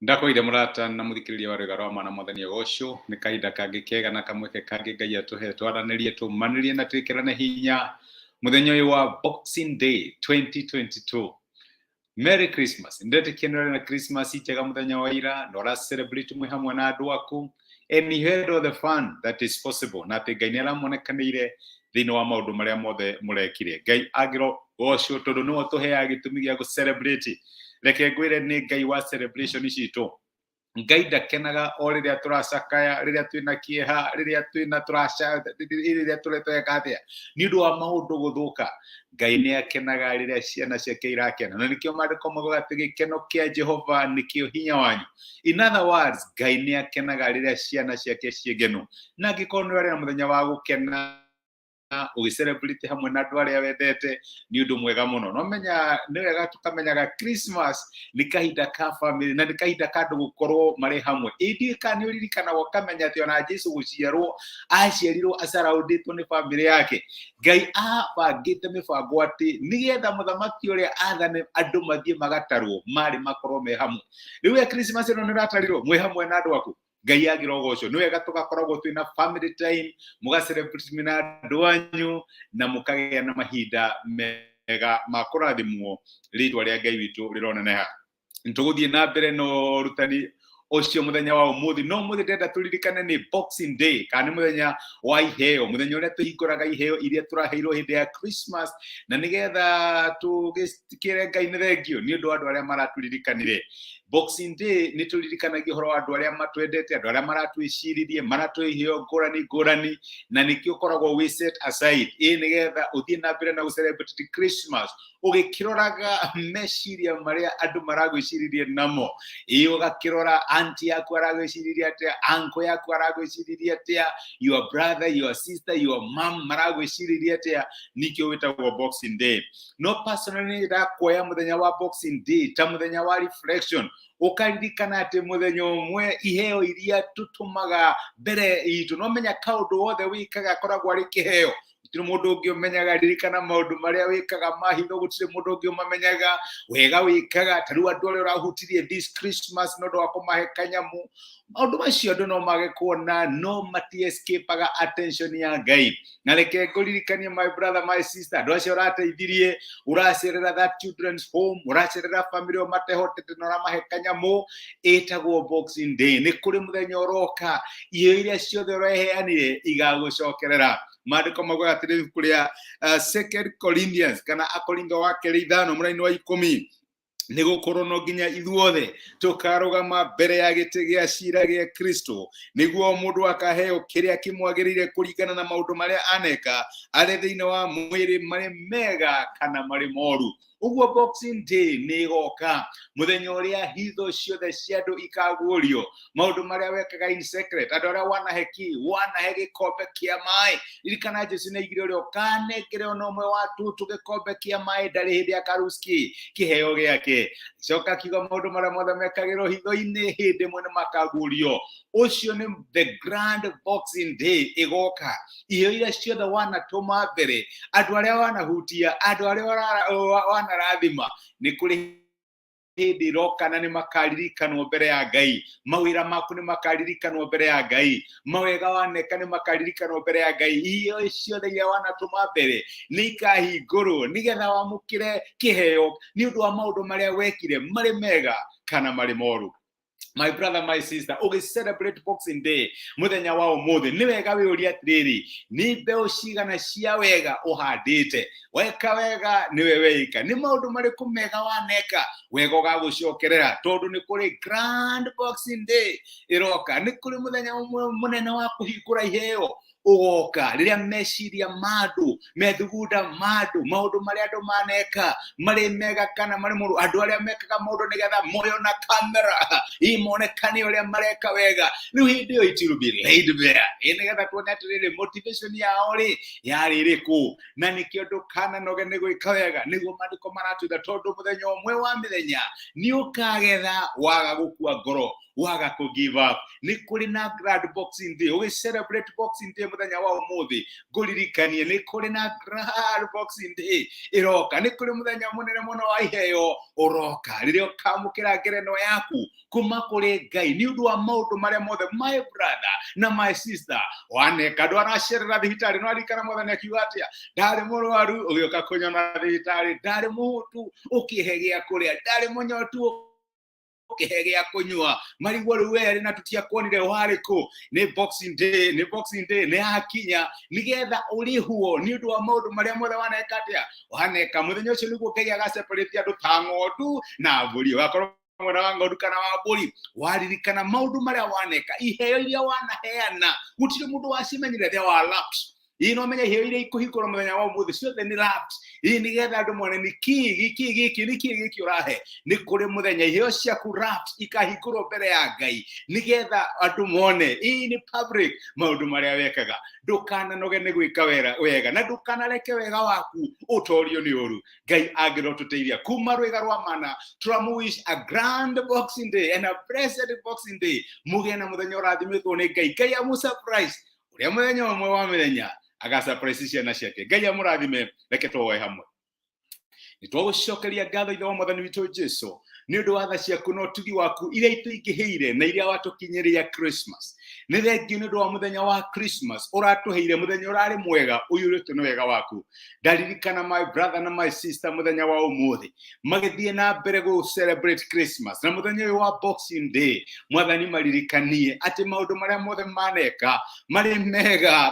Ndakoire murata na muthikiriria wa rwega rwa mwana Mũthenya ũcio nĩ kahinda kangĩ kega na kamweke kangĩ Ngai atũhe twaranĩrie tũmanĩrie na twĩkĩrane hinya mũthenya ũyũ wa Boxing Day 2022. Merry Christmas. Ndetĩkia na Christmas njega mũthenya wa ira na celebrate mwe hamwe na andũ aku and you heard all the fun that is possible na atĩ Ngai nĩaramonekanĩire thĩinĩ wa maũndũ marĩa mothe mũrekire. Ngai agĩro ũcio tondũ nĩwe tũheaga gĩtũmi gĩa gũ-celebrate. Reke ngwĩre nĩ Ngai wa celebration ciitũ. Ngai ndakenaga o rĩrĩa tũracakaya, rĩrĩa twĩna kĩeha, rĩrĩa twĩna rĩrĩa tũretweka atĩa nĩ ũndũ wa maũndũ gũthũka. Ngai nĩ akenaga rĩrĩa ciana ciake irakena, na nĩkĩo maandĩko maugaga atĩ gĩkeno kĩa Jehova nĩkĩo hinya wanyu. In other words, Ngai nĩ akenaga rĩrĩa ciana ciake ciĩngenu. Na angĩkorwo nĩ warĩ na mũthenya wa gũkena ũgĩ-celebrate hamwe na andũ arĩa wendete nĩ ũndũ mwega mũno. No menya nĩ wega tũkamenyaga Christmas nĩ kahinda ka family na nĩ kahinda ka andũ gũkorwo marĩ hamwe. Ĩndĩ ka nĩ ũririkanagwo ũkamenya atĩ ona Jesũ gũciarwo aciarirwo acaraũndĩtwo nĩ family yake. Ngai abangĩte mĩbango atĩ nĩgetha mũthamaki ũrĩa athane andũ mathiĩ magatarwo marĩ makorwo me hamwe. Rĩu ya Christmas ĩno nĩ ũratarirwo mwĩ hamwe na andũ aku. Ngai agĩrogo ũcio nĩ wega tũgakoragwo twĩna family time mũga-celebrate na andũ anyu na mũkagĩa na mahinda mega ma kũrathimwo rĩtwa rĩa Ngai witũ rĩroneneha. Nĩtũgũthiĩ na mbere no rutani ũcio mũthenya wa ũmũthĩ. No ũmũthĩ ndĩrenda tũririkane nĩ Boxing Day kana nĩ mũthenya wa iheo, mũthenya ũrĩa tũhingũraga iheo iria tũraheirwo hĩndĩ ya Christmas na nĩgetha tũgĩkĩre Ngai nĩ thengio nĩ ũndũ wa andũ arĩa maratũririkanire. Boxing Day nĩ tũririkanagia ũhoro wa andũ arĩa matwendete, andũ arĩa maratwĩciririe, maratũhe iheo ngũrani na nĩkĩo ũkoragwo wĩ set aside nĩgetha ũthiĩ na mbere na gũ-celebrate Christmas ũgĩkĩroraga meciria marĩa andũ maragwĩciririe namo. Ũgakĩrora auntie yaku aragwĩciririe atĩa, uncle yaku aragwĩciririe atĩa, your brother, your sister, your mom maragwĩciririe atĩa, nĩkĩo wĩtagwo Boxing Day. No personally ndakuoya mũthenya wa Boxing Day ta mũthenya wa reflection ũkaririkana atĩ mũthenya ũmwe iheo iria tũtũmaga mbere itũ. No menya kaũndũ wothe wĩkaga akoragwo arĩ kĩheo. Gũtirĩ mũndũ ũngĩ ũmenyaga, ririkana maũndũ marĩa wĩkaga ma hitho, gũtirĩ mũndũ ũngĩ ũmamenyaga. Wega wĩkaga ta rĩu andũ arĩa ũrahutirie this Christmas nĩ ũndũ wa kũmahe kanyamũ. Maũndũ macio andũ no mage kuona no mati-escape-aga attention ya Ngai. Na reke ngũririkanie my brother, my sister, andũ acio ũrateithirie, ũracerera that children's home, ũracerera family o matehotete na ũramahe kanyamũ, ĩtagwo Boxing Day. Nĩ kũrĩ mũthenya ũroka iheo iria ciothe ũreheanire igagũcokerera. Maandĩko maugaga atĩrĩrĩ kũrĩa 2 Corinthians kana Akorintho wa kerĩ 5 mũraini wa 10 nĩ gũkorwo no nginya ithuothe tũkarũgama mbere ya gĩtĩ gĩa cira gĩa Kristo nĩguo mũndũ akaheo kĩrĩa kĩmwagĩrĩire kũringana na maũndũ marĩa aneka arĩ thĩinĩ wa mwĩrĩ marĩ mega kana marĩ moru. Ũgwo Boxing Day nĩ igoka, mũthenya ũrĩa hitho ciothe cia andũ ikaguũrio, maũndũ marĩa wekaga in secret, andũ arĩa wanahe gĩkombe kĩa maĩ. Ririkana Jesũ nĩ aigire ũrĩa ũkanengere ona ũmwe wa tũtũ gĩkombe kĩa maĩ ndarĩ hĩndĩ akaruski kĩheo gĩake. Coka kiuga maũndũ marĩa mothe mekagĩrwo hitho-inĩ hĩndĩ ĩmwe nĩ makaguũrio. Ũcio nĩ the grand Boxing Day igoka. Iheo iria ciothe wanatũma mbere, andũ arĩa wanahutia, andũ arĩa wanarathima, nĩ kũrĩ hĩndĩ iroka na nĩ makaririkanwo mbere ya Ngai. Mawĩra maku nĩ makaririkanwo mbere ya Ngai. Mawega waneka nĩ makaririkanwo mbere ya Ngai. Iheo ciothe iria wanatũma mbere nĩ ikahingũrwo nĩgetha wamũkĩre kĩheo nĩ ũndũ wa maũndũ marĩa wekire marĩ mega kana marĩ moru. My brother, my sister, celebrate Boxing Day mũthenya wa ũmũthĩ. Nĩ wega wĩũrie atĩrĩrĩ, nĩ mbeũ cigana cia wega ũhandĩte? Weka wega nĩwe weika. Nĩ maũndũ marĩkũ mega waneka wega ũgagũcokerera? Tondũ nĩ kũrĩ grand Boxing Day ĩroka. Nĩ kũrĩ mũthenya mũnene wa kũhingũra iheo ũgoka rĩrĩa meciria ma andũ methugunda ma andũ, maũndũ marĩa andũ maneka marĩ mega kana marĩ moru, andũ arĩa mekaga maũndũ nĩgetha moyo na kamera imonekane ũrĩa mareka wega. Rĩu hĩndĩ ĩyo it will be laid bare nĩgetha tuone atĩrĩrĩ motivation yao rĩ yarĩ ĩrĩkũ, na nĩkĩo ndũkananoge nĩ gwĩka wega nĩguo maandĩko maratwĩra, tondũ mũthenya ũmwe wa mĩthenya nĩ ũkagetha waga gũkua ngoro, waga kũ give up. Nĩ kũrĩ na grand Boxing Day, celebrate Boxing Day mũthenya wa ũmũthĩ ngũririkanie nĩ kũrĩ na grand Boxing Day iroka, nĩ kũrĩ mũthenya mũnene mũno wa iheo ũroka, rĩrĩa ũkamũkĩra ngerenwa yaku kuma kũrĩ Ngai nĩ ũndũ wa maũndũ marĩa mothe my brother na my sister waneka. Andũ aracerera thibitarĩ no arikana mwathani akiuga atĩa, ndarĩ mũrwaru ũgĩũka kũnyona thibitarĩ, ndarĩ mũhũtu ũkĩhe gĩa kũrĩa, ndarĩ mũnyotu ũkĩhe gĩa kũnyua, marigwo rĩu werĩ na tũtiakuonire warĩ kũ. Nĩ Boxing Day, nĩ yakinya nĩgetha ũrĩhwo nĩ ũndũ wa maũndũ marĩa mothe waneka atĩa, waneka. Mũthenya ũcio nĩguo Ngai agaseparate andũ ta ng'ondu na mbũri, ũgakorwo mwana wa ng'ondu kana wa mbũri, waririkana maũndũ marĩa waneka, iheo iria wanaheana, gũtirĩ mũndũ wacimenyire thĩa wa lapse. No menya iheo iria ikũhingũrwo mũthenya wa ũmũthĩ ciothe nĩ lapse. Nĩgetha andũ mone nĩ gĩkĩ ũrahe, nĩ kũrĩ mũthenya iheo ciaku lapse ikahingũrwo mbere ya Ngai, nĩgetha andũ mone nĩ public maũndũ marĩa wekaga. Ndũkananoge nĩ gwĩka wega na ndũkanareke wega waku ũtorio nĩ ũru. Ngai angĩrotũteithia kuma rwĩga rwa mana, tũramũwish a grand Boxing Day and a blessed Boxing Day. Mũgĩe na mũthenya ũrathimĩtwo nĩ Ngai. Ngai amũsurprise ũrĩa mũthenya ũmwe wa mĩthenya agasurprise ciana ciake. Ngai amũrathime, reke tũhoe hamwe. Nĩtwagũcokeria ngatho ithe wa mwathani witũ Jesũ nĩ ũndũ wa tha ciaku na ũtugi waku iria itũingĩhĩire na iria watũkinyĩria Christmas. Nĩ thengio nĩ ũndũ wa mũthenya wa Christmas ũratũheire, mũthenya ũrarĩ mwega ũiyũrĩtwo nĩ wega waku. Ndaririkana my brother na my sister mũthenya wa ũmũthĩ magĩthiĩ na mbere gũ celebrate Christmas na mũthenya ũyũ wa Boxing Day. Mwathani maririkanie atĩ maũndũ marĩa mothe maneka marĩ mega,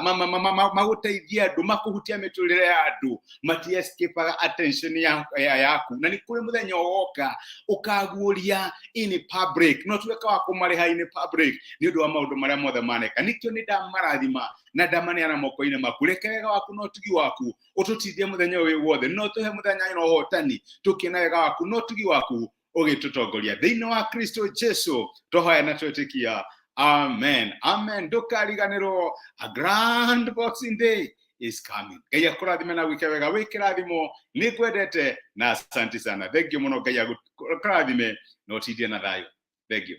magũteithia andũ, makũhutia mĩtũrĩre ya andũ, matiescapaga attention yaku. Na nĩ kũrĩ mũthenya woka ũkaguũria in public, no tuweka wa kũmarĩha in public nĩ ũndũ wa maũndũ marĩa mothe maneka. Nĩkĩo nĩ ndamarathima na ndamaneana moko-inĩ maku. Reke wega waku na ũtugi waku ũtũtithie mũthenya ũyũ wothe, no tũhe mũthenya na ũhotani tũkĩna wega waku na ũtugi waku ũgĩtũtongoria thĩinĩ wa Kristo Jesũ tũhoya na twĩtĩkia, amen, amen. Ndũkariganĩrwo, a grand Boxing Day is coming. Ngai akũrathime na gwĩka wega, wĩkĩrathimo nĩ kwendete na asante sana. Thengiũ mũno, Ngai akũrathime na ũtithie na thayũ. Thengiũ.